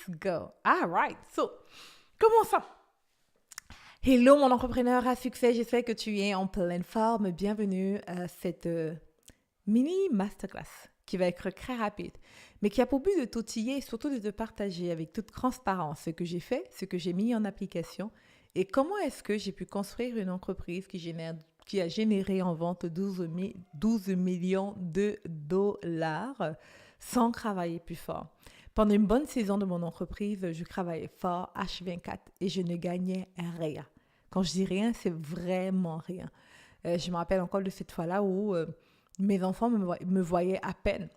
go. All right. So, commençons. Hello, mon entrepreneur à succès. J'espère que tu es en pleine forme. Bienvenue à cette mini masterclass qui va être très rapide, mais qui a pour but de t'outiller et surtout de te partager avec toute transparence ce que j'ai fait, ce que j'ai mis en application et comment est-ce que j'ai pu construire une entreprise qui a généré en vente 12 millions de dollars sans travailler plus fort. Pendant une bonne saison de mon entreprise, je travaillais fort H24 et je ne gagnais rien. Quand je dis rien, c'est vraiment rien. Je me rappelle encore de cette fois-là où mes enfants me voyaient à peine.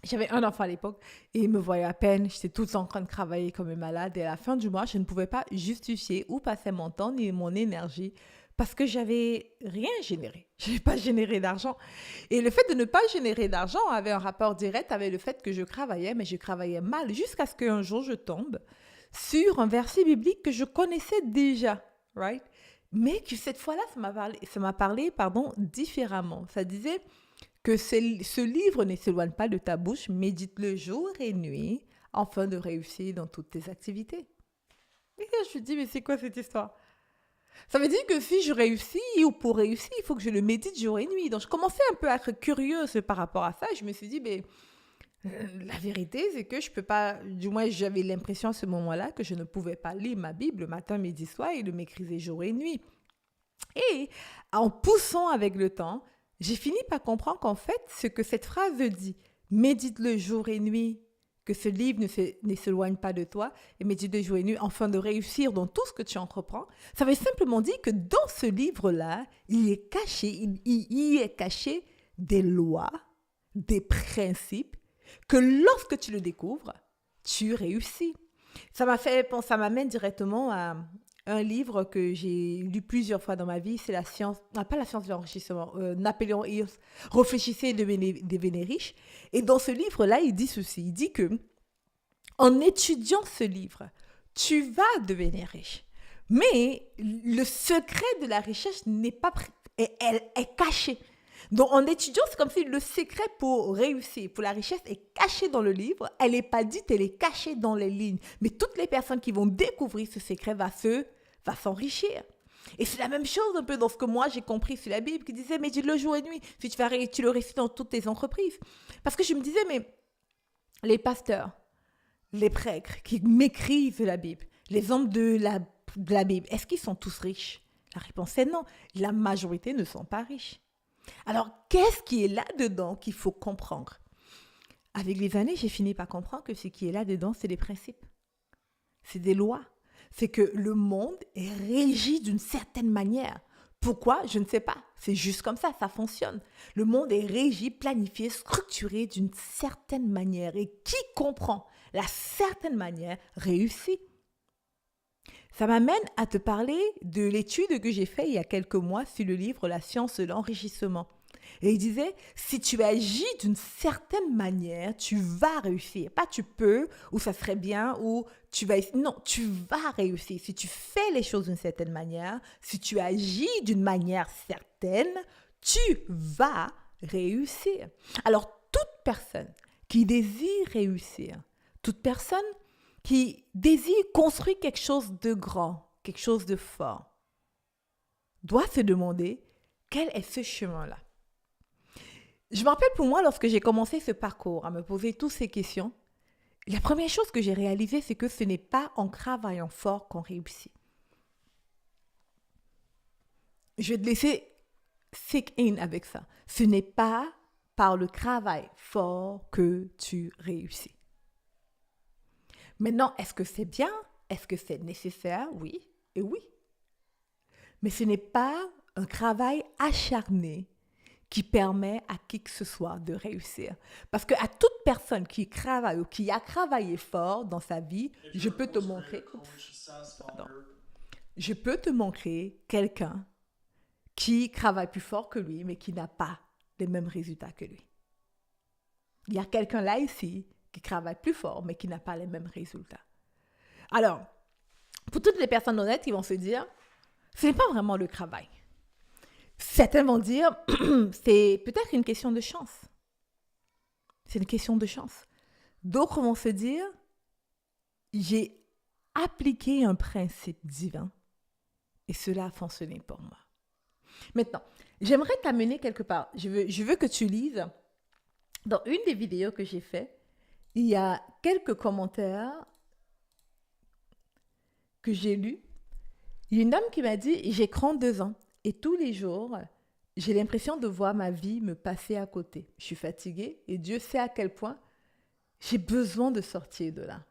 J'avais un enfant à l'époque et il me voyait à peine. J'étais tout le temps en train de travailler comme une malade. Et à la fin du mois, je ne pouvais pas justifier où passer mon temps ni mon énergie parce que j'avais rien généré. Je n'avais pas généré d'argent. Et le fait de ne pas générer d'argent avait un rapport direct avec le fait que je travaillais, mais je travaillais mal jusqu'à ce qu'un jour je tombe sur un verset biblique que je connaissais déjà, right? Mais que cette fois-là, ça m'a parlé, différemment. Ça disait que ce livre ne s'éloigne pas de ta bouche, médite-le jour et nuit, afin de réussir dans toutes tes activités. Et là, je me dis, mais c'est quoi cette histoire? Ça veut dire que si je réussis ou pour réussir, il faut que je le médite jour et nuit. Donc, je commençais un peu à être curieuse par rapport à ça. Je me suis dit, mais la vérité, c'est que je peux pas, du moins j'avais l'impression à ce moment-là que je ne pouvais pas lire ma Bible matin, midi, soir et le m'écrire jour et nuit. Et en poussant avec le temps, j'ai fini par comprendre qu'en fait, ce que cette phrase dit, médite-le jour et nuit, que ce livre ne s'éloigne pas de toi, et médite-le jour et nuit, afin de réussir dans tout ce que tu entreprends, ça veut simplement dire que dans ce livre-là, il y est caché des lois, des principes, que lorsque tu le découvres, tu réussis. Ça m'amène directement à un livre que j'ai lu plusieurs fois dans ma vie, c'est pas la science de l'enrichissement, Napoléon Hill, Réfléchissez et devenez riche. Et dans ce livre-là, il dit ceci, il dit que en étudiant ce livre, tu vas devenir riche. Mais le secret de la richesse elle est caché. Donc, en étudiant, c'est comme si le secret pour réussir, pour la richesse, est caché dans le livre. Elle n'est pas dite, elle est cachée dans les lignes. Mais toutes les personnes qui vont découvrir ce secret vont s'enrichir. Et c'est la même chose un peu dans ce que moi j'ai compris sur la Bible, qui disait, mais dis-le jour et nuit, si tu le récites dans toutes tes entreprises. Parce que je me disais, mais les pasteurs, les prêtres qui m'écrivent la Bible, les hommes de la Bible, est-ce qu'ils sont tous riches? La réponse est non. La majorité ne sont pas riches. Alors, qu'est-ce qui est là-dedans qu'il faut comprendre? Avec les années, j'ai fini par comprendre que ce qui est là-dedans, c'est des principes. C'est des lois. C'est que le monde est régi d'une certaine manière. Pourquoi? Je ne sais pas. C'est juste comme ça fonctionne. Le monde est régi, planifié, structuré d'une certaine manière. Et qui comprend la certaine manière réussit. Ça m'amène à te parler de l'étude que j'ai faite il y a quelques mois sur le livre La science de l'enrichissement. Et il disait, si tu agis d'une certaine manière, tu vas réussir. Pas tu peux, ou ça serait bien, ou tu vas... Non, tu vas réussir. Si tu fais les choses d'une certaine manière, si tu agis d'une manière certaine, tu vas réussir. Alors, toute personne qui désire réussir, toute personne qui désire construire quelque chose de grand, quelque chose de fort, doit se demander quel est ce chemin-là. Je me rappelle pour moi, lorsque j'ai commencé ce parcours, à me poser toutes ces questions, la première chose que j'ai réalisée, c'est que ce n'est pas en travaillant fort qu'on réussit. Je vais te laisser sink in avec ça. Ce n'est pas par le travail fort que tu réussis. Maintenant, est-ce que c'est bien? Est-ce que c'est nécessaire? Oui et oui. Mais ce n'est pas un travail acharné qui permet à qui que ce soit de réussir. Parce qu'à toute personne qui travaille ou qui a travaillé fort dans sa vie, je peux te montrer quelqu'un qui travaille plus fort que lui, mais qui n'a pas les mêmes résultats que lui. Il y a quelqu'un là ici qui travaille plus fort, mais qui n'a pas les mêmes résultats. Alors, pour toutes les personnes honnêtes, ils vont se dire, ce n'est pas vraiment le travail. Certains vont dire, c'est peut-être une question de chance. C'est une question de chance. D'autres vont se dire, j'ai appliqué un principe divin et cela a fonctionné pour moi. Maintenant, j'aimerais t'amener quelque part. Je veux que tu lises. Dans une des vidéos que j'ai faites, il y a quelques commentaires que j'ai lus. Il y a une dame qui m'a dit, j'ai 32 ans et tous les jours, j'ai l'impression de voir ma vie me passer à côté. Je suis fatiguée et Dieu sait à quel point j'ai besoin de sortir de là.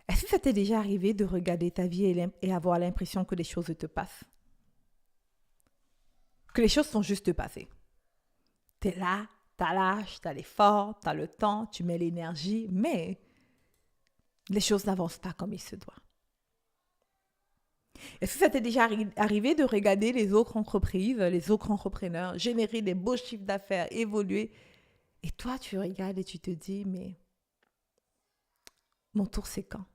Est-ce que ça t'est déjà arrivé de regarder ta vie et avoir l'impression que les choses te passent? Que les choses sont juste passées. Tu es là, tu as l'âge, tu as l'effort, tu as le temps, tu mets l'énergie, mais les choses n'avancent pas comme il se doit. Est-ce que ça t'est déjà arrivé de regarder les autres entreprises, les autres entrepreneurs, générer des beaux chiffres d'affaires, évoluer, et toi tu regardes et tu te dis, mais mon tour c'est quand?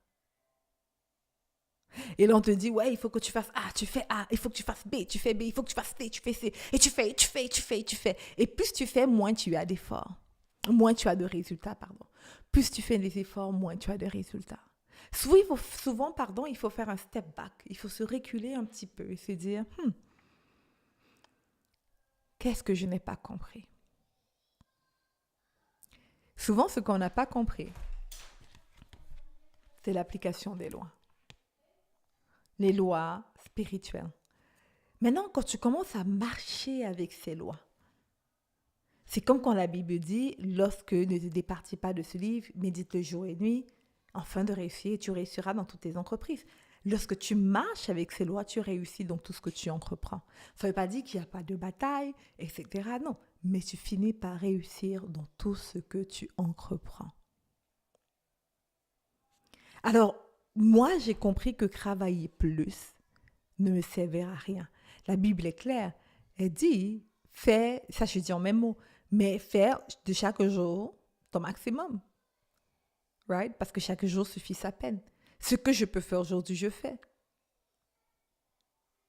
Et là on te dit, ouais, il faut que tu fasses A, tu fais A, il faut que tu fasses B, tu fais B, il faut que tu fasses C, tu fais C, et tu fais. Et plus tu fais, moins tu as d'efforts, moins tu as de résultats, pardon. Plus tu fais des efforts, moins tu as de résultats. Souvent, il faut faire un step back. Il faut se reculer un petit peu et se dire, qu'est-ce que je n'ai pas compris? Souvent, ce qu'on n'a pas compris, c'est l'application des lois. Les lois spirituelles. Maintenant, quand tu commences à marcher avec ces lois, c'est comme quand la Bible dit, lorsque ne te départis pas de ce livre, médite le jour et nuit, afin de réussir, tu réussiras dans toutes tes entreprises. Lorsque tu marches avec ces lois, tu réussis dans tout ce que tu entreprends. Ça ne veut pas dire qu'il n'y a pas de bataille, etc. Non, mais tu finis par réussir dans tout ce que tu entreprends. Alors, moi, j'ai compris que travailler plus ne me servait à rien. La Bible est claire. Elle dit, fais, ça je dis en même mot, mais faire de chaque jour ton maximum. Right? Parce que chaque jour suffit sa peine. Ce que je peux faire aujourd'hui, je fais.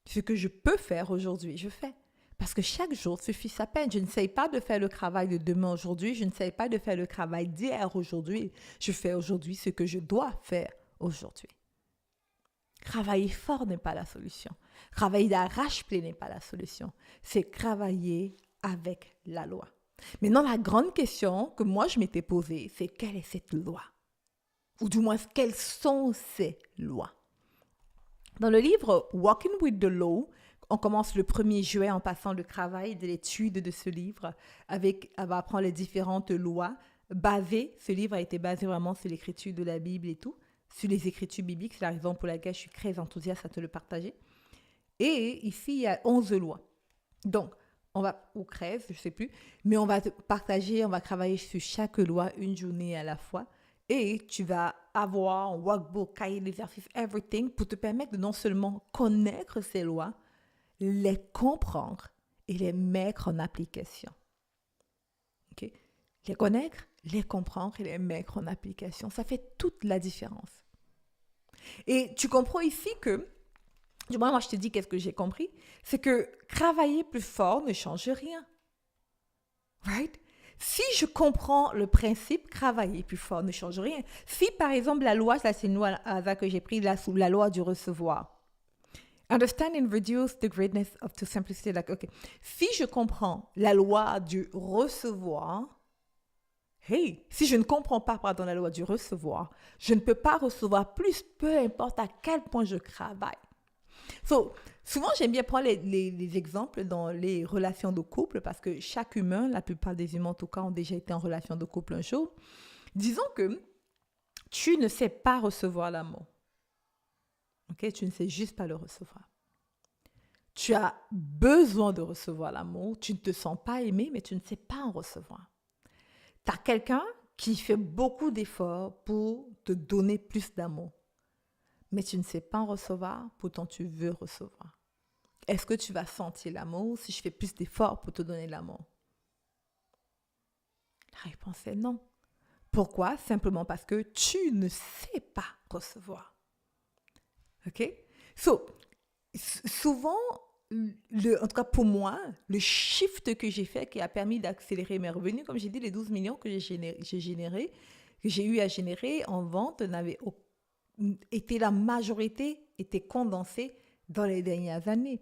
Ce que je peux faire aujourd'hui, je fais. Parce que chaque jour suffit sa peine. Je n'essaye pas de faire le travail de demain aujourd'hui. Je n'essaye pas de faire le travail d'hier aujourd'hui. Je fais aujourd'hui ce que je dois faire aujourd'hui. Travailler fort n'est pas la solution. Travailler d'arrache-pied n'est pas la solution. C'est travailler avec la loi. Maintenant, la grande question que moi je m'étais posée, c'est quelle est cette loi? Ou du moins, quelles sont ces lois? Dans le livre Walking with the Law, on commence le 1er juillet en passant le travail de l'étude de ce livre. On va apprendre les différentes lois. Ce livre a été basé vraiment sur l'écriture de la Bible et tout, sur les écritures bibliques. C'est la raison pour laquelle je suis très enthousiaste à te le partager. Et ici, il y a 11 lois. Donc, ou 13, je ne sais plus, mais on va travailler sur chaque loi une journée à la fois. Et tu vas avoir un workbook, cahier d'exercice, everything, pour te permettre de non seulement connaître ces lois, les comprendre et les mettre en application. Okay? Les connaître, les comprendre et les mettre en application. Ça fait toute la différence. Et tu comprends ici que, du moins moi je te dis qu'est-ce que j'ai compris, c'est que travailler plus fort ne change rien. Right? Si je comprends le principe, travailler plus fort ne change rien. Si, par exemple, la loi, ça c'est une loi que j'ai prise là sous la loi du recevoir. Understanding reduce the greatness of to simplicity. Okay. Si je comprends la loi du recevoir, si je ne comprends pas, la loi du recevoir, je ne peux pas recevoir plus, peu importe à quel point je travaille. Souvent, j'aime bien prendre les exemples dans les relations de couple parce que chaque humain, la plupart des humains en tout cas, ont déjà été en relation de couple un jour. Disons que tu ne sais pas recevoir l'amour. Okay? Tu ne sais juste pas le recevoir. Tu as besoin de recevoir l'amour. Tu ne te sens pas aimé, mais tu ne sais pas en recevoir. Tu as quelqu'un qui fait beaucoup d'efforts pour te donner plus d'amour. Mais tu ne sais pas en recevoir, pourtant tu veux recevoir. Est-ce que tu vas sentir l'amour si je fais plus d'efforts pour te donner l'amour? La réponse est non. Pourquoi? Simplement parce que tu ne sais pas recevoir. OK? Souvent, en tout cas pour moi, le shift que j'ai fait qui a permis d'accélérer mes revenus, comme j'ai dit, les 12 millions que j'ai générés, que j'ai eu à générer en vente la majorité était condensée dans les dernières années.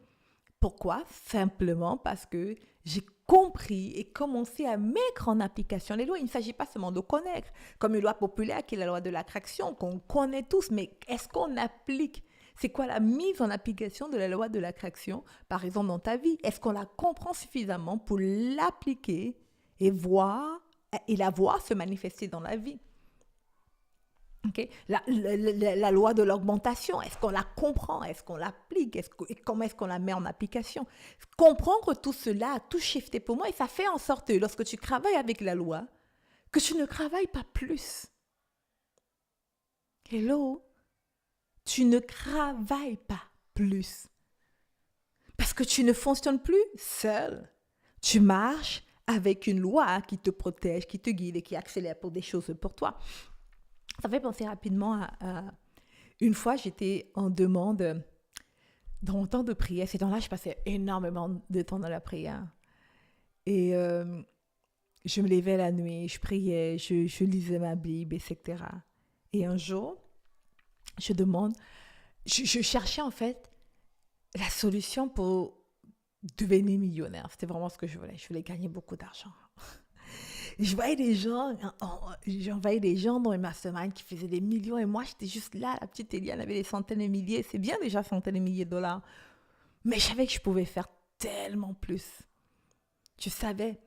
Pourquoi? Simplement parce que j'ai compris et commencé à mettre en application les lois. Il ne s'agit pas seulement de connaître, comme une loi populaire qui est la loi de l'attraction, qu'on connaît tous, mais est-ce qu'on applique? C'est quoi la mise en application de la loi de l'attraction, par exemple, dans ta vie? Est-ce qu'on la comprend suffisamment pour l'appliquer et la voir se manifester dans la vie? Okay. La loi de l'augmentation, est-ce qu'on la comprend? Est-ce qu'on l'applique? Et comment est-ce qu'on la met en application? Comprendre tout cela a tout shifté pour moi et ça fait en sorte que lorsque tu travailles avec la loi, que tu ne travailles pas plus. Hello? Tu ne travailles pas plus. Parce que tu ne fonctionnes plus seul. Tu marches avec une loi qui te protège, qui te guide et qui accélère pour des choses pour toi. Ça fait penser rapidement à une fois, j'étais en demande dans mon temps de prière. Ces temps-là, je passais énormément de temps dans la prière. Et je me levais la nuit, je priais, je lisais ma Bible, etc. Et un jour, je cherchais en fait la solution pour devenir millionnaire. C'était vraiment ce que je voulais. Je voulais gagner beaucoup d'argent. Je voyais des gens, j'envoyais des gens dans les masterminds qui faisaient des millions et moi, j'étais juste là, la petite Eliane avait des centaines de milliers. C'est bien déjà centaines de milliers de dollars. Mais je savais que je pouvais faire tellement plus. Je savais.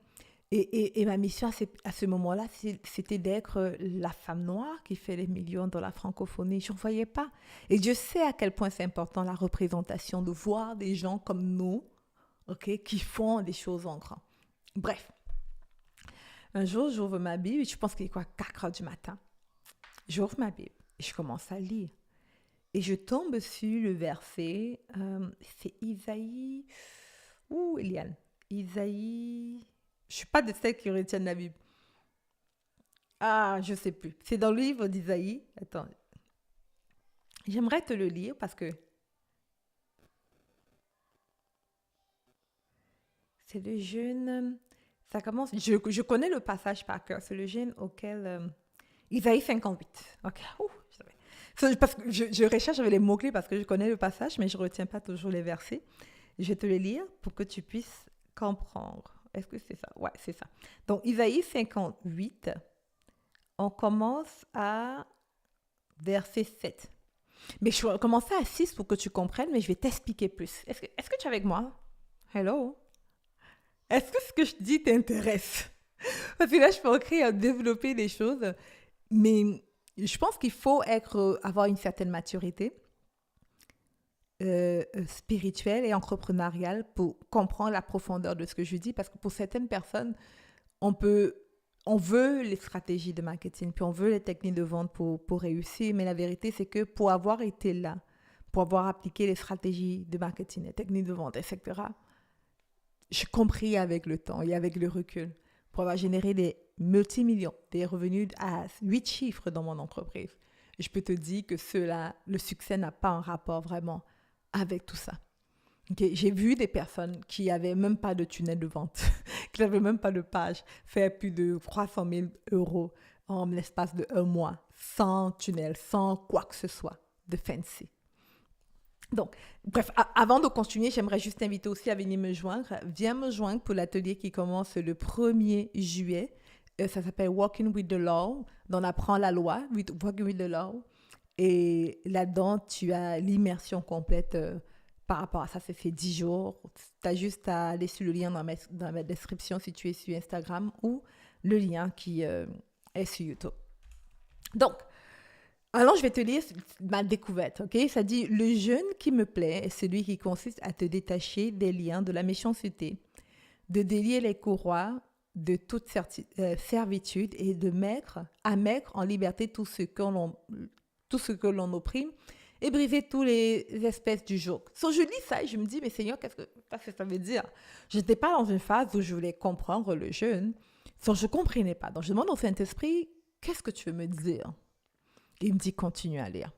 Et ma mission à ce moment-là, c'était d'être la femme noire qui fait les millions dans la francophonie. Je n'en voyais pas. Et Dieu sait à quel point c'est important la représentation, de voir des gens comme nous, okay, qui font des choses en grand. Bref. Un jour, j'ouvre ma Bible, je pense qu'il est 4 heures du matin. J'ouvre ma Bible et je commence à lire. Et je tombe sur le verset, c'est Isaïe, Eliane, Isaïe, je ne suis pas de celles qui retiennent la Bible. Ah, je ne sais plus. C'est dans le livre d'Isaïe. Attends, j'aimerais te le lire parce que c'est le jeûne... Ça commence, je connais le passage par cœur, c'est le jeûne auquel... Isaïe 58. Ok, parce que je recherche avec les mots-clés parce que je connais le passage, mais je ne retiens pas toujours les versets. Je vais te les lire pour que tu puisses comprendre. Est-ce que c'est ça? Ouais, c'est ça. Donc, Isaïe 58, on commence à verset 7. Mais je vais commencer à 6 pour que tu comprennes, mais je vais t'expliquer plus. Est-ce que tu es avec moi? Hello? Est-ce que ce que je dis t'intéresse? Parce que là, je peux en développer des choses, mais je pense qu'il faut avoir une certaine maturité spirituelle et entrepreneuriale pour comprendre la profondeur de ce que je dis, parce que pour certaines personnes, on veut les stratégies de marketing, puis on veut les techniques de vente pour réussir, mais la vérité, c'est que pour avoir été là, pour avoir appliqué les stratégies de marketing, les techniques de vente, etc., j'ai compris avec le temps et avec le recul, pour avoir généré des multimillions, des revenus à 8 chiffres dans mon entreprise. Je peux te dire que le succès n'a pas un rapport vraiment avec tout ça. Okay? J'ai vu des personnes qui n'avaient même pas de tunnel de vente, qui n'avaient même pas de page, faire plus de 300 000 € en l'espace de 1 mois, sans tunnel, sans quoi que ce soit de fancy. Donc, bref, avant de continuer, j'aimerais juste t'inviter aussi à venir me joindre. Viens me joindre pour l'atelier qui commence le 1er juillet. Ça s'appelle Walking with the Law. On apprend la loi, Walking with the Law. Et là-dedans, tu as l'immersion complète par rapport à ça. Ça fait 10 jours. Tu as juste à aller sur le lien dans ma description si tu es sur Instagram ou le lien qui est sur YouTube. Donc, alors, je vais te lire ma découverte, ok? Ça dit, le jeûne qui me plaît est celui qui consiste à te détacher des liens de la méchanceté, de délier les courroies de toute servitude et de mettre en liberté tout ce que l'on opprime et briser toutes les espèces du joug. So, je lis ça et je me dis, mais Seigneur, qu'est-ce que ça veut dire? Je n'étais pas dans une phase où je voulais comprendre le jeûne. So, je ne comprenais pas. Donc, je demande au Saint-Esprit, qu'est-ce que tu veux me dire? Il me dit, continue à lire.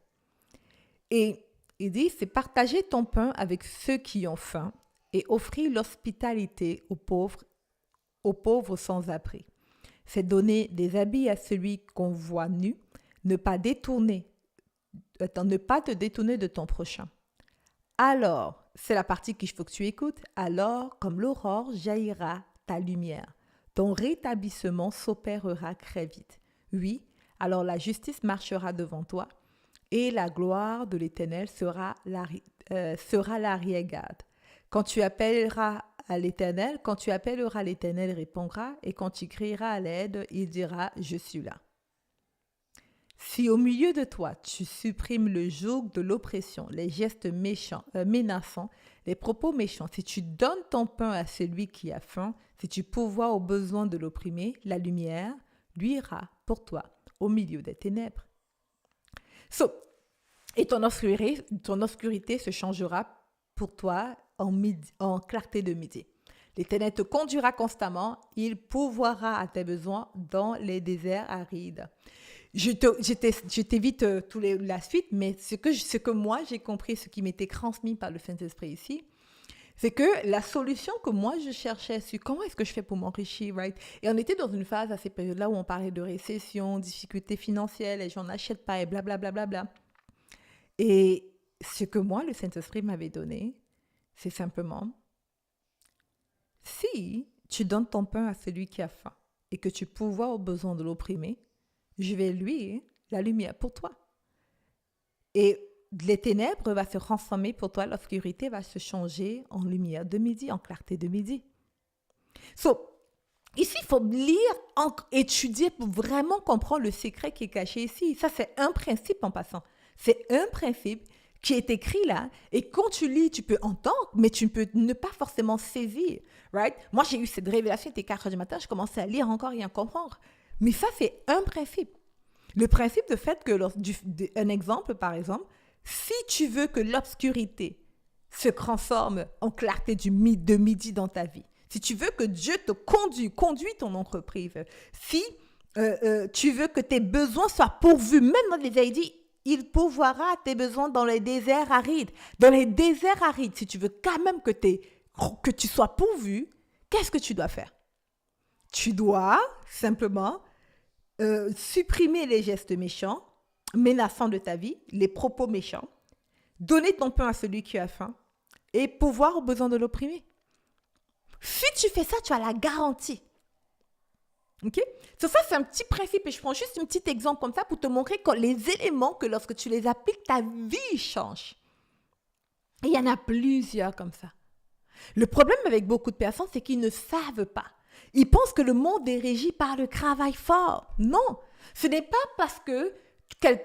Et il dit, c'est partager ton pain avec ceux qui ont faim et offrir l'hospitalité aux pauvres sans abri. c'est donner des habits à celui qu'on voit nu, ne pas te détourner de ton prochain. Alors, c'est la partie qu'il faut que tu écoutes, alors comme l'aurore jaillira ta lumière, ton rétablissement s'opérera très vite. Oui, alors la justice marchera devant toi et la gloire de l'Éternel sera l'arrière-garde. Quand tu appelleras l'Éternel, il répondra, et quand tu crieras à l'aide, il dira, je suis là. Si au milieu de toi, tu supprimes le joug de l'oppression, les gestes menaçants, les propos méchants, si tu donnes ton pain à celui qui a faim, si tu pourvois aux besoins de l'opprimé, la lumière luira pour toi au milieu des ténèbres. Et ton obscurité se changera pour toi en clarté de midi. L'Éternel te conduira constamment, il pourvoira à tes besoins dans les déserts arides. Je t'évite la suite, mais ce que moi j'ai compris, ce qui m'était transmis par le Saint-Esprit ici, c'est que la solution que moi je cherchais sur comment est-ce que je fais pour m'enrichir, right? Et on était dans une phase à ces périodes-là où on parlait de récession, difficultés financières, les gens n'achètent pas et blablabla. Bla, bla, bla. Et ce que moi, le Saint-Esprit m'avait donné, c'est simplement, si tu donnes ton pain à celui qui a faim et que tu pourvois aux besoins de l'opprimé, je vais lui la lumière pour toi. Et les ténèbres vont se transformer pour toi, l'obscurité va se changer en lumière de midi, en clarté de midi. Ici, il faut lire, étudier pour vraiment comprendre le secret qui est caché ici. Ça, c'est un principe en passant. C'est un principe qui est écrit là, et quand tu lis, tu peux entendre, mais tu peux ne pas forcément saisir, right? Moi, j'ai eu cette révélation, il était 4 heures du matin, je commençais à lire encore et à comprendre. Mais ça, c'est un principe. Le principe de fait que, un exemple par exemple, si tu veux que l'obscurité se transforme en clarté de midi dans ta vie, si tu veux que Dieu te conduit ton entreprise, si tu veux que tes besoins soient pourvus, même dans les dit, il pourvoira tes besoins dans les déserts arides. Dans les déserts arides, si tu veux quand même que tu sois pourvu, qu'est-ce que tu dois faire? Tu dois simplement supprimer les gestes méchants, menaçants de ta vie, les propos méchants, donner ton pain à celui qui a faim et pourvoir aux besoins de l'opprimé. Si tu fais ça, tu as la garantie. Ok? Ça, c'est un petit principe et je prends juste un petit exemple comme ça pour te montrer que les éléments que lorsque tu les appliques, ta vie change. Et il y en a plusieurs comme ça. Le problème avec beaucoup de personnes, c'est qu'ils ne savent pas. Ils pensent que le monde est régi par le travail fort. Non, ce n'est pas parce que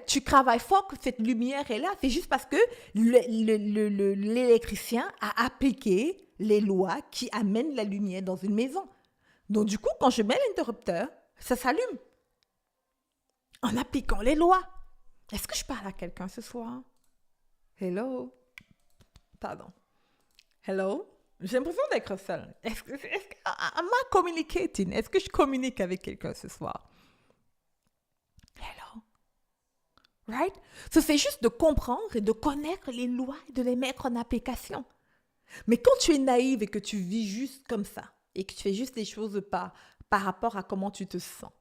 tu travailles fort que cette lumière est là. C'est juste parce que l'électricien a appliqué les lois qui amènent la lumière dans une maison. Donc du coup, quand je mets l'interrupteur, ça s'allume. En appliquant les lois. Est-ce que je parle à quelqu'un ce soir? Hello? Pardon. Hello? J'ai l'impression d'être seule. Am I communicating? Est-ce que je communique avec quelqu'un ce soir? Hello? Right? C'est juste de comprendre et de connaître les lois et de les mettre en application. Mais quand tu es naïve et que tu vis juste comme ça, et que tu fais juste les choses par rapport à comment tu te sens,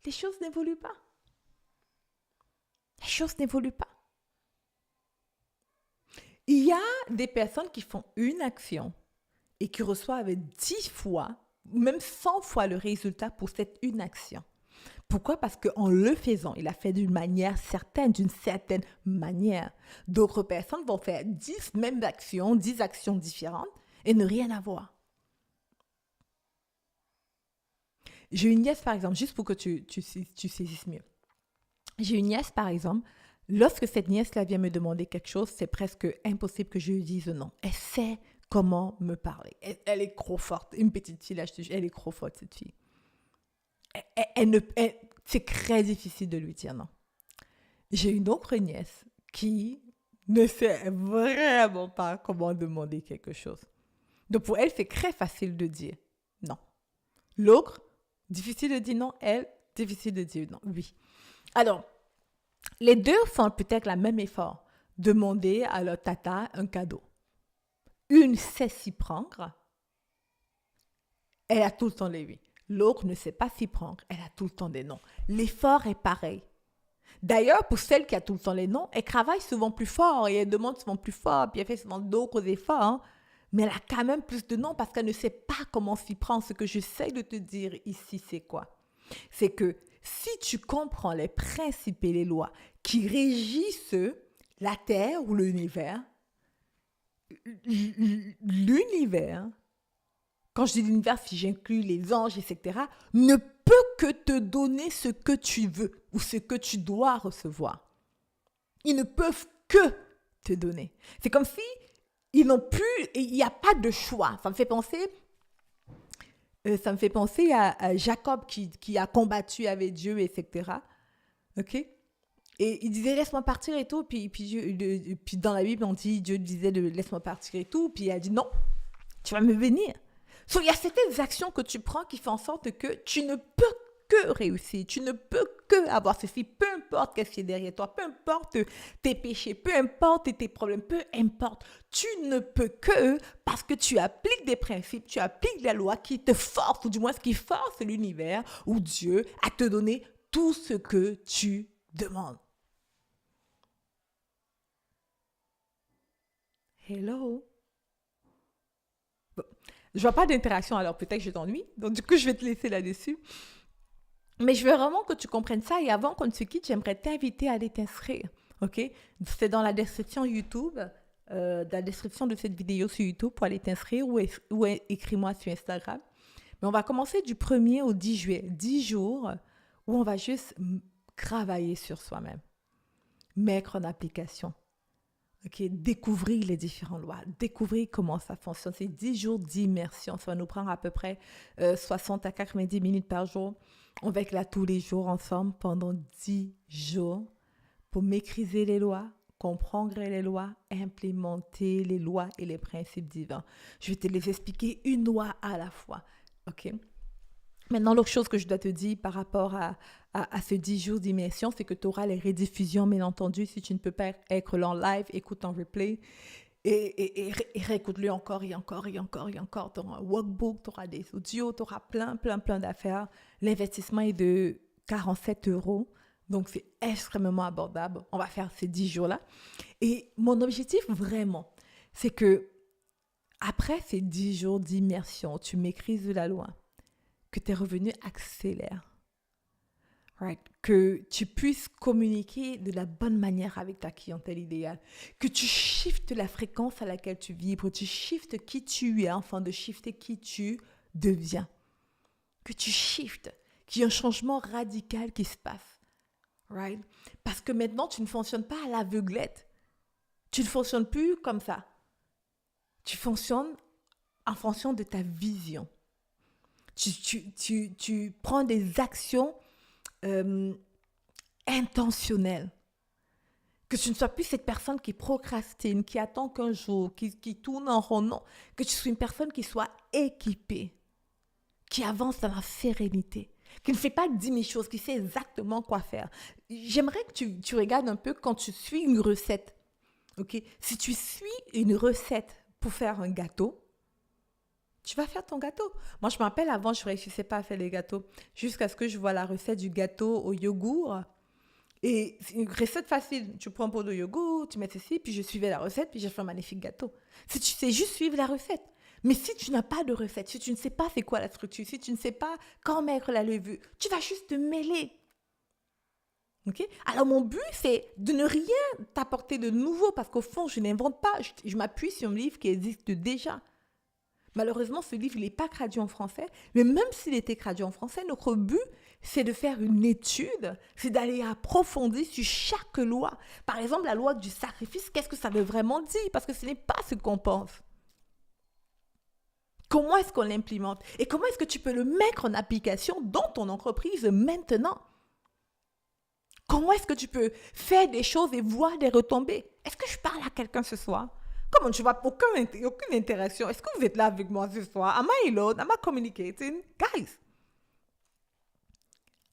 les choses n'évoluent pas. Les choses n'évoluent pas. Il y a des personnes qui font une action et qui reçoivent 10 fois, même 100 fois le résultat pour cette une action. Pourquoi? Parce qu'en le faisant, il a fait d'une certaine manière. D'autres personnes vont faire 10 mêmes actions, 10 actions différentes et ne rien avoir. J'ai une nièce, par exemple, juste pour que tu saisisses mieux. J'ai une nièce, par exemple, lorsque cette nièce-là vient me demander quelque chose, c'est presque impossible que je lui dise non. Elle sait comment me parler. Elle est trop forte. Une petite fille, là, elle est trop forte, cette fille. C'est très difficile de lui dire non. J'ai une autre nièce qui ne sait vraiment pas comment demander quelque chose. Donc, pour elle, c'est très facile de dire non. L'autre, difficile de dire non. Elle, difficile de dire non. Oui. Alors, les deux font peut-être le même effort. Demander à leur tata un cadeau. Une sait s'y prendre. Elle a tout le temps les oui. L'autre ne sait pas s'y prendre. Elle a tout le temps des non. L'effort est pareil. D'ailleurs, pour celle qui a tout le temps les non, elle travaille souvent plus fort et elle demande souvent plus fort, puis elle fait souvent d'autres efforts, hein. Mais elle a quand même plus de non parce qu'elle ne sait pas comment s'y prendre. Ce que j'essaie de te dire ici, c'est quoi? C'est que si tu comprends les principes et les lois qui régissent la Terre ou l'univers, quand je dis l'univers, si j'inclus les anges, etc., ne peut que te donner ce que tu veux ou ce que tu dois recevoir. Ils ne peuvent que te donner. C'est comme si ils n'ont plus, il n'y a pas de choix. Ça me fait penser à Jacob qui a combattu avec Dieu, etc. Ok? Et il disait laisse-moi partir et tout. Puis dans la Bible, on dit Dieu disait laisse-moi partir et tout. Puis il a dit non, tu vas me bénir. So, il y a certaines actions que tu prends qui font en sorte que tu ne peux que réussir, tu ne peux que avoir ceci, peu importe qu'est-ce qui est derrière toi, peu importe tes péchés, peu importe tes problèmes, peu importe, tu ne peux que parce que tu appliques des principes, tu appliques la loi qui te force, ou du moins ce qui force l'univers ou Dieu à te donner tout ce que tu demandes. Hello? Bon. Je vois pas d'interaction, alors peut-être que je t'ennuie. Donc, du coup, je vais te laisser là-dessus. Mais je veux vraiment que tu comprennes ça. Et avant qu'on ne se quitte, j'aimerais t'inviter à aller t'inscrire. OK? C'est dans la description YouTube, dans la description de cette vidéo sur YouTube pour aller t'inscrire ou écris-moi sur Instagram. Mais on va commencer du 1er au 10 juillet. 10 jours où on va juste travailler sur soi-même. Mettre en application. Okay, découvrir les différentes lois, découvrir comment ça fonctionne. C'est 10 jours d'immersion. Ça va nous prendre à peu près 60 à 90 minutes par jour. On va être là tous les jours ensemble pendant 10 jours pour maîtriser les lois, comprendre les lois, implémenter les lois et les principes divins. Je vais te les expliquer une loi à la fois. OK? Maintenant, l'autre chose que je dois te dire par rapport à ces 10 jours d'immersion, c'est que tu auras les rediffusions, bien entendu. Si tu ne peux pas être là en live, écoute en replay et réécoute-le encore et encore et encore et encore. Tu auras un workbook, tu auras des audios, tu auras plein d'affaires. L'investissement est de 47 €. Donc, c'est extrêmement abordable. On va faire ces 10 jours-là. Et mon objectif, vraiment, c'est que après ces 10 jours d'immersion, tu maîtrises la loi, que tes revenus accélèrent, right? Que tu puisses communiquer de la bonne manière avec ta clientèle idéale, que tu shiftes la fréquence à laquelle tu vibres, tu shiftes qui tu es afin de shifter qui tu deviens, que tu shiftes, qu'il y ait un changement radical qui se passe, right? Parce que maintenant, tu ne fonctionnes pas à l'aveuglette, tu ne fonctionnes plus comme ça, tu fonctionnes en fonction de ta vision. Tu prends des actions intentionnelles. Que tu ne sois plus cette personne qui procrastine, qui attend qu'un jour, qui tourne en rond. Non, que tu sois une personne qui soit équipée, qui avance dans la sérénité, qui ne fait pas 10 000 choses, qui sait exactement quoi faire. J'aimerais que tu regardes un peu quand tu suis une recette. Okay? Si tu suis une recette pour faire un gâteau, tu vas faire ton gâteau. Moi, je me rappelle, avant, je ne réussissais pas à faire les gâteaux jusqu'à ce que je vois la recette du gâteau au yogourt. Et c'est une recette facile. Tu prends un pot de yogourt, tu mets ceci, puis je suivais la recette, puis j'ai fait un magnifique gâteau. Si tu sais juste suivre la recette. Mais si tu n'as pas de recette, si tu ne sais pas c'est quoi la structure, si tu ne sais pas quand mettre la levure, tu vas juste te mêler. Okay? Alors, mon but, c'est de ne rien t'apporter de nouveau parce qu'au fond, je n'invente pas. Je m'appuie sur un livre qui existe déjà. Malheureusement, ce livre n'est pas traduit en français, mais même s'il était traduit en français, notre but, c'est de faire une étude, c'est d'aller approfondir sur chaque loi. Par exemple, la loi du sacrifice, qu'est-ce que ça veut vraiment dire? Parce que ce n'est pas ce qu'on pense. Comment est-ce qu'on l'implémente? Et comment est-ce que tu peux le mettre en application dans ton entreprise maintenant? Comment est-ce que tu peux faire des choses et voir des retombées? Est-ce que je parle à quelqu'un ce soir? Comment tu vois aucune interaction? Est-ce que vous êtes là avec moi ce soir? Am I alone? Am I communicating? Guys.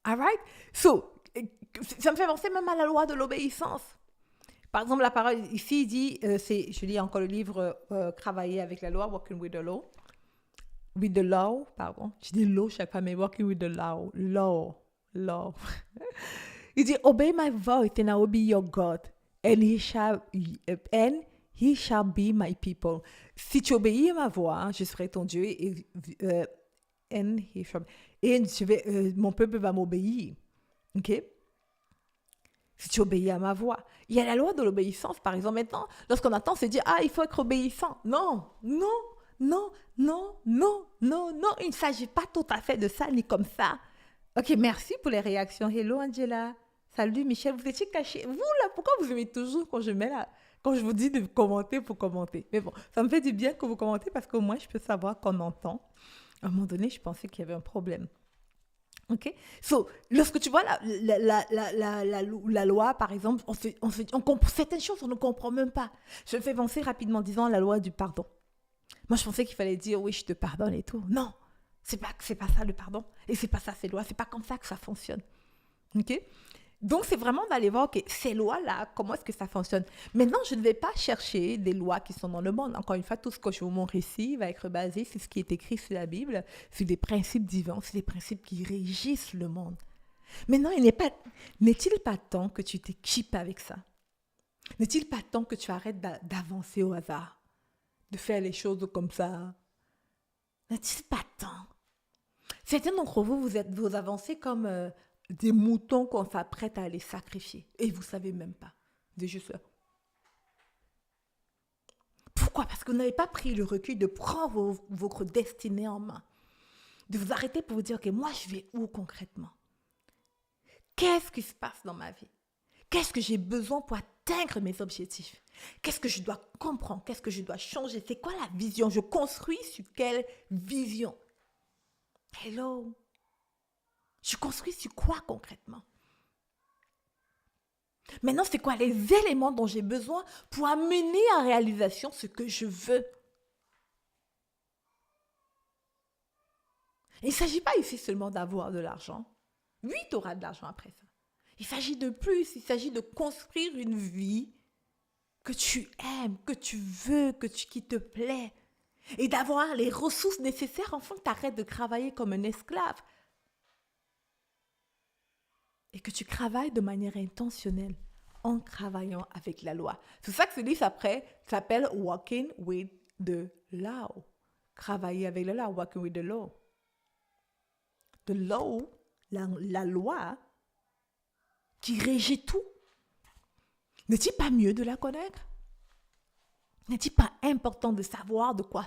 All right? So, ça me fait penser même à la loi de l'obéissance. Par exemple, la parole ici dit, je lis encore le livre Travailler avec la loi, Working with the Law. with the law, pardon. Je dis law chaque fois, mais working with the law. Law. Il dit, obey my voice and I will be your God. And he shall be my people. Si tu obéis à ma voix, je serai ton Dieu and he shall, mon peuple va m'obéir. OK? Si tu obéis à ma voix. Il y a la loi de l'obéissance, par exemple. Maintenant, lorsqu'on attend, c'est dire, il faut être obéissant. Non. Il ne s'agit pas tout à fait de ça, ni comme ça. OK, merci pour les réactions. Hello, Angela. Salut, Michel. Vous étiez caché. Vous, là, pourquoi vous aimez toujours quand quand je vous dis de commenter pour commenter? Mais bon, ça me fait du bien que vous commentez parce qu'au moins, je peux savoir qu'on entend. À un moment donné, je pensais qu'il y avait un problème. OK? So, lorsque tu vois la loi, par exemple, on comprend certaines choses, on ne comprend même pas. Je me fais penser rapidement en disant la loi du pardon. Moi, je pensais qu'il fallait dire oui, je te pardonne et tout. Non, c'est pas ça le pardon. Et c'est pas ça, ces lois. C'est pas comme ça que ça fonctionne. OK? Donc, c'est vraiment d'aller voir, OK, ces lois-là, comment est-ce que ça fonctionne? Maintenant, je ne vais pas chercher des lois qui sont dans le monde. Encore une fois, tout ce que je vous montre ici va être basé sur ce qui est écrit sur la Bible, sur des principes divins, sur des principes qui régissent le monde. Maintenant, n'est-il pas temps que tu t'équipes avec ça? N'est-il pas temps que tu arrêtes d'avancer au hasard? De faire les choses comme ça? N'est-il pas temps? Certains d'entre vous, vous avancez comme des moutons qu'on s'apprête à les sacrifier. Et vous ne savez même pas. C'est juste ça. Pourquoi? Parce que vous n'avez pas pris le recul de prendre votre destinée en main. De vous arrêter pour vous dire, OK, moi, je vais où concrètement? Qu'est-ce qui se passe dans ma vie? Qu'est-ce que j'ai besoin pour atteindre mes objectifs? Qu'est-ce que je dois comprendre? Qu'est-ce que je dois changer? C'est quoi la vision? Je construis sur quelle vision? Hello? Je construis sur quoi concrètement? Maintenant, c'est quoi les éléments dont j'ai besoin pour amener en réalisation ce que je veux? Il ne s'agit pas ici seulement d'avoir de l'argent. Oui, tu auras de l'argent après ça. Il s'agit de plus, il s'agit de construire une vie que tu aimes, que tu veux, qui te plaît. Et d'avoir les ressources nécessaires afin que tu arrêtes de travailler comme un esclave. Et que tu travailles de manière intentionnelle en travaillant avec la loi. C'est ça que ce livre après s'appelle Walking with the Law. Travailler avec la loi, Walking with the Law. The law, la loi qui régit tout. N'est-il pas mieux de la connaître? N'est-il pas important de savoir de quoi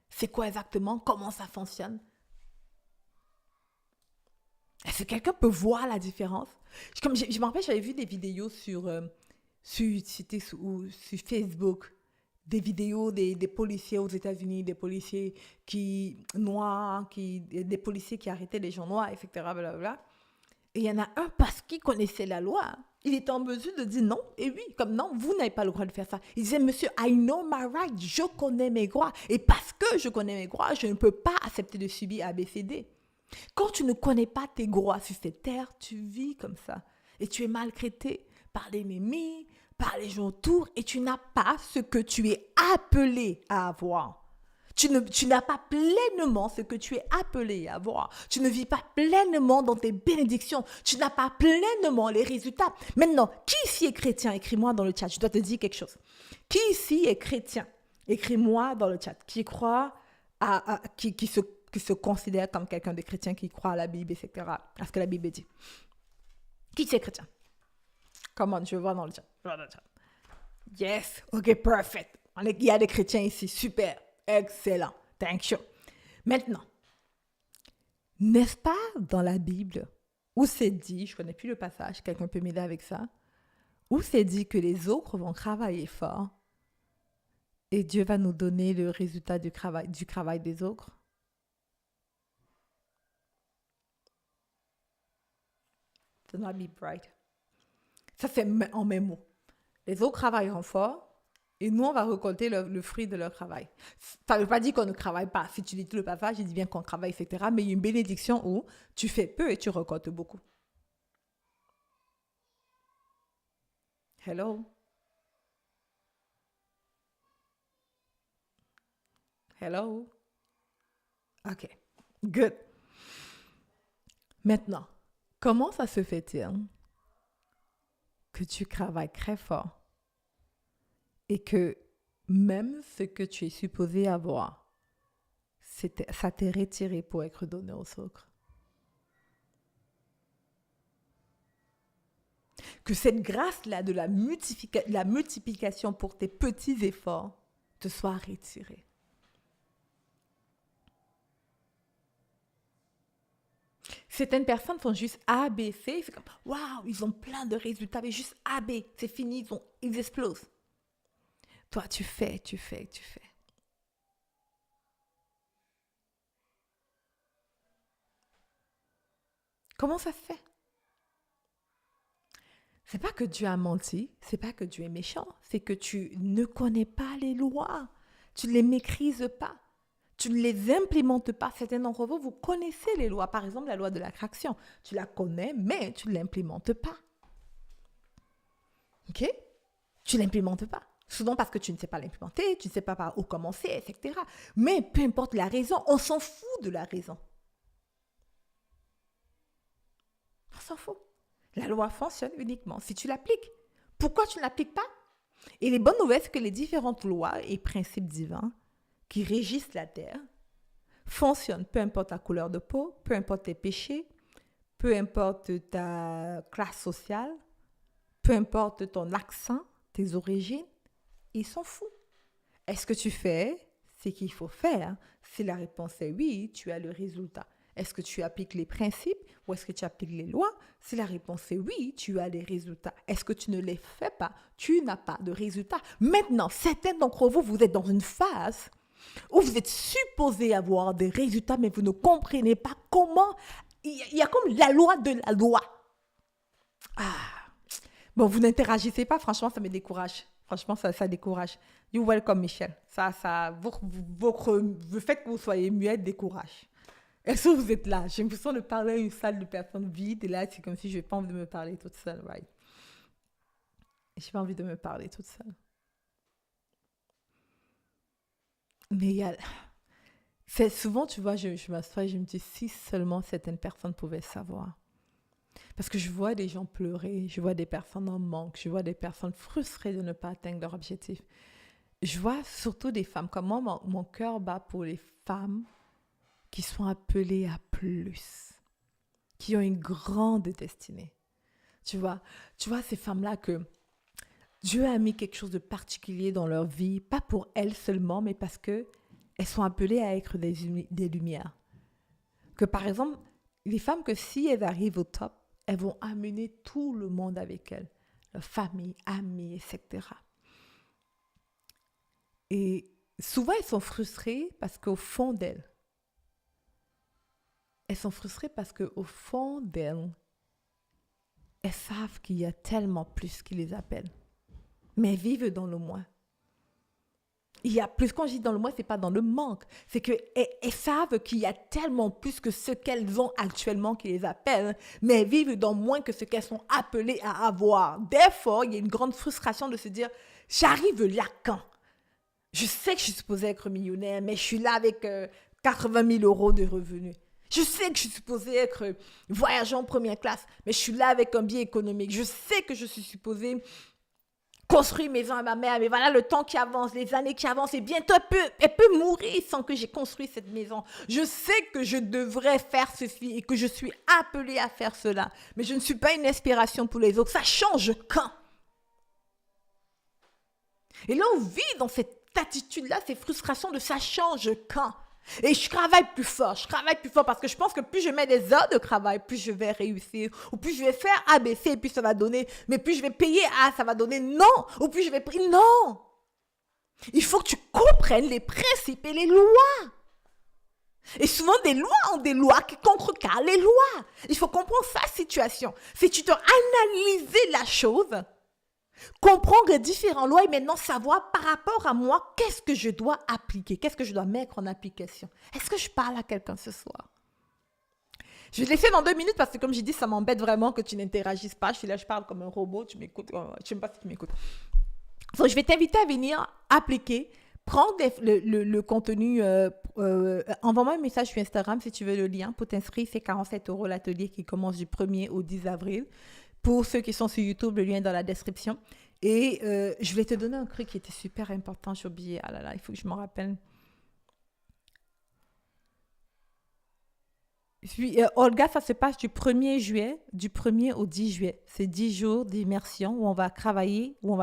c'est quoi exactement, comment ça fonctionne? Est-ce que quelqu'un peut voir la différence? Comme je me rappelle, j'avais vu des vidéos sur Facebook, des vidéos des policiers aux États-Unis, des policiers noirs, des policiers qui arrêtaient les gens noirs, etc. Blablabla. Et il y en a un, parce qu'il connaissait la loi, il était en mesure de dire non. Et oui, comme non, vous n'avez pas le droit de faire ça. Il disait, monsieur, I know my right, je connais mes droits. Et parce que je connais mes droits, je ne peux pas accepter de subir ABCD. Quand tu ne connais pas tes droits sur cette terre, tu vis comme ça. Et tu es maltraité par l'ennemi, par les gens autour, et tu n'as pas ce que tu es appelé à avoir. Tu n'as pas pleinement ce que tu es appelé à avoir. Tu ne vis pas pleinement dans tes bénédictions. Tu n'as pas pleinement les résultats. Maintenant, qui ici est chrétien? Écris-moi dans le chat. Je dois te dire quelque chose. Qui ici est chrétien? Écris-moi dans le chat. Qui croit qui se considère comme quelqu'un de chrétien, qui croit à la Bible, etc. À ce que la Bible dit. Qui est chrétien? Comment? Je veux voir dans le chat. Yes. OK, perfect. Il y a des chrétiens ici. Super. Excellent. Thank you. Maintenant, n'est-ce pas dans la Bible où c'est dit, je ne connais plus le passage, quelqu'un peut m'aider avec ça, où c'est dit que les autres vont travailler fort et Dieu va nous donner le résultat du travail des autres? C'est dans la Bible, right? Ça, c'est en mes mots. Les autres travailleront fort et nous, on va récolter le fruit de leur travail. Ça ne veut pas dire qu'on ne travaille pas. Si tu lis tout le passage, il dit bien qu'on travaille, etc. Mais il y a une bénédiction où tu fais peu et tu récoltes beaucoup. Hello? Hello? OK. Good. Maintenant, comment ça se fait-il que tu travailles très fort et que même ce que tu es supposé avoir, ça t'est retiré pour être donné au sucre? Que cette grâce-là de la multiplication pour tes petits efforts te soit retirée. Certaines personnes font juste A, B, C, c'est comme, waouh, ils ont plein de résultats, mais juste A, B, c'est fini, ils explosent. Toi, tu fais. Comment ça se fait? C'est pas que Dieu a menti, c'est pas que Dieu est méchant, c'est que tu ne connais pas les lois, tu ne les maîtrises pas, tu ne les implémentes pas. Certains d'entre vous, vous connaissez les lois, par exemple la loi de l'attraction, tu la connais, mais tu ne l'implémentes pas. Ok? Tu ne l'implémentes pas. Souvent parce que tu ne sais pas l'implémenter, tu ne sais pas par où commencer, etc. Mais peu importe la raison, on s'en fout de la raison. On s'en fout. La loi fonctionne uniquement si tu l'appliques. Pourquoi tu ne l'appliques pas? Et les bonnes nouvelles, c'est que les différentes lois et principes divins qui régissent la terre fonctionnent, peu importe ta couleur de peau, peu importe tes péchés, peu importe ta classe sociale, peu importe ton accent, tes origines, ils s'en foutent. Est-ce que tu fais ce qu'il faut faire? Si la réponse est oui, tu as le résultat. Est-ce que tu appliques les principes ou est-ce que tu appliques les lois? Si la réponse est oui, tu as les résultats. Est-ce que tu ne les fais pas? Tu n'as pas de résultats. Maintenant, certains d'entre vous, vous êtes dans une phase où vous êtes supposé avoir des résultats, mais vous ne comprenez pas comment. Il y a comme la loi de la loi. Bon, vous n'interagissez pas, franchement, ça me décourage. Franchement, ça décourage. You welcome, Michel. Le fait que vous soyez muette décourage. Est-ce que vous êtes là? J'ai l'impression de parler à une salle de personnes vides. Et là, c'est comme si je n'ai pas envie de me parler toute seule, right? Je n'ai pas envie de me parler toute seule. Mais il y a... C'est souvent, tu vois, je m'assois et je me dis, si seulement certaines personnes pouvaient savoir. Parce que je vois des gens pleurer, je vois des personnes en manque, je vois des personnes frustrées de ne pas atteindre leur objectif. Je vois surtout des femmes, comme moi, mon cœur bat pour les femmes qui sont appelées à plus, qui ont une grande destinée. Tu vois ces femmes-là que Dieu a mis quelque chose de particulier dans leur vie, pas pour elles seulement, mais parce qu'elles sont appelées à être des lumières. Que par exemple, les femmes que si elles arrivent au top, elles vont amener tout le monde avec elles, leur famille, amis, etc. Et souvent, elles sont frustrées parce qu'au fond d'elles, elles savent qu'il y a tellement plus qui les appelle. Mais elles vivent dans le moins. Il y a plus, quand je dis dans le moins, c'est pas dans le manque. C'est qu'elles savent qu'il y a tellement plus que ce qu'elles ont actuellement qui les appelle, mais elles vivent dans moins que ce qu'elles sont appelées à avoir. Therefore, il y a une grande frustration de se dire, j'arrive là quand? Je sais que je suis supposée être millionnaire, mais je suis là avec 80 000 euros de revenus. Je sais que je suis supposée être voyageant en première classe, mais je suis là avec un billet économique. Je sais que je suis supposée construire une maison à ma mère, mais voilà le temps qui avance, les années qui avancent, et bientôt elle peut mourir sans que j'ai construit cette maison. Je sais que je devrais faire ceci et que je suis appelée à faire cela, mais je ne suis pas une inspiration pour les autres. Ça change quand? Et là, on vit dans cette attitude-là, ces frustrations de ça change quand? Et je travaille plus fort parce que je pense que plus je mets des heures de travail, plus je vais réussir. Ou plus je vais faire ABC et puis ça va donner. Mais plus je vais payer A, ça va donner non. Ou plus je vais payer non. Il faut que tu comprennes les principes et les lois. Et souvent, des lois ont des lois qui contrecarrent les lois. Il faut comprendre sa situation. Si tu dois analyser la chose, comprendre les différentes lois et maintenant savoir par rapport à moi, qu'est-ce que je dois appliquer, qu'est-ce que je dois mettre en application. Est-ce que je parle à quelqu'un ce soir? Je vais te laisser dans 2 minutes parce que comme j'ai dit, ça m'embête vraiment que tu n'interagisses pas. Je suis là, je parle comme un robot, tu m'écoutes. Je ne sais pas si tu m'écoutes. Donc, je vais t'inviter à venir appliquer, prendre le contenu envoie-moi un message sur Instagram si tu veux le lien pour t'inscrire. C'est 47 € l'atelier qui commence du 1er au 10 avril. Pour ceux qui sont sur YouTube, le lien est dans la description. Et je vais te donner un truc qui était super important, j'ai oublié. Ah là là, il faut que je m'en rappelle. Puis, Olga, ça se passe du 1er juillet, du 1er au 10 juillet. C'est 10 jours d'immersion où on va travailler, où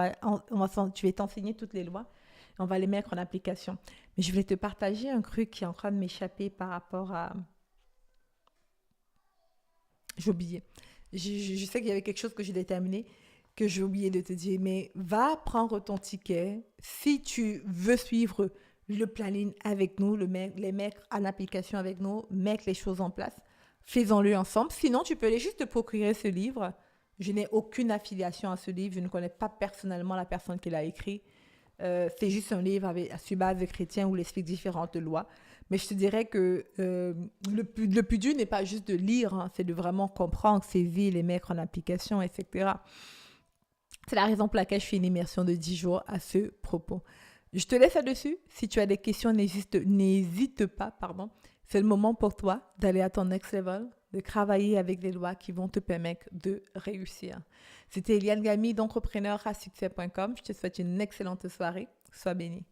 tu vas t'enseigner toutes les lois. On va les mettre en application. Mais je voulais te partager un truc qui est en train de m'échapper par rapport à... J'ai oublié. Je sais qu'il y avait quelque chose que j'ai déterminé, que j'ai oublié de te dire. Mais va prendre ton ticket. Si tu veux suivre le planning avec nous, les mettre en application avec nous, mettre les choses en place, faisons-le ensemble. Sinon, tu peux aller juste te procurer ce livre. Je n'ai aucune affiliation à ce livre. Je ne connais pas personnellement la personne qui l'a écrit. C'est juste un livre sur base de chrétiens où il explique différentes lois. Mais je te dirais que le plus dur n'est pas juste de lire, hein, c'est de vraiment comprendre, saisir, les mettre en application, etc. C'est la raison pour laquelle je fais une immersion de 10 jours à ce propos. Je te laisse là-dessus. Si tu as des questions, n'hésite pas. C'est le moment pour toi d'aller à ton next level, de travailler avec des lois qui vont te permettre de réussir. C'était Eliane Gamy d'entrepreneur à succès.com. Je te souhaite une excellente soirée. Sois bénie.